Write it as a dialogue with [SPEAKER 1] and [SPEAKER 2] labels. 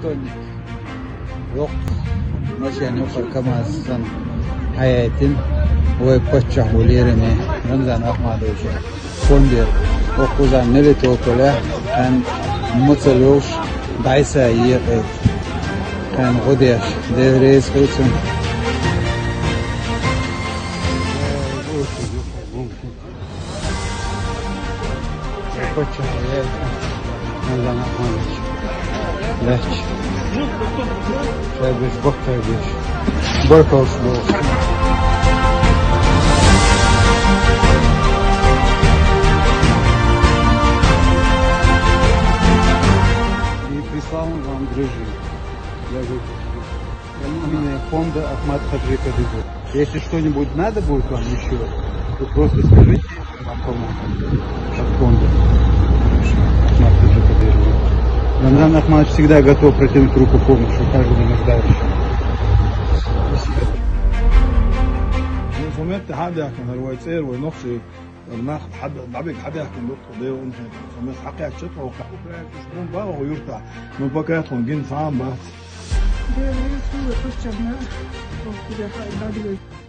[SPEAKER 1] Estonya. Yok. Maşani farkamazsan hayatın ve paçahulerini Ramzan Ahmadoviç fonde okuzan nerede okula en mutluş daysa yiyet en godeş devreyiz kılsın. Paçahulerini Ramzan Ahmadoviç leç Şerbeş bak kardeş bark olsun olsun. Прислал вам дрожжи. Я именно фонда Ахмад Хаджи Кадыжи. Если что-нибудь надо будет вам еще, то просто скажите, вам помогу. От фонда Ахмад Хаджи Кадыжи. Рамзан Ахмадович всегда готов протянуть руку помощи каждому нуждающему.
[SPEAKER 2] فهمت حد يحكي هو يصير ونقص الناس حد ضعبك حد يحكي دكتور ده وانت فمس حقي الشتوى وكفر تشبون بقى ويرتع من بقى جن فعام بس
[SPEAKER 3] ده ليه سوى خش جماعة وكده حق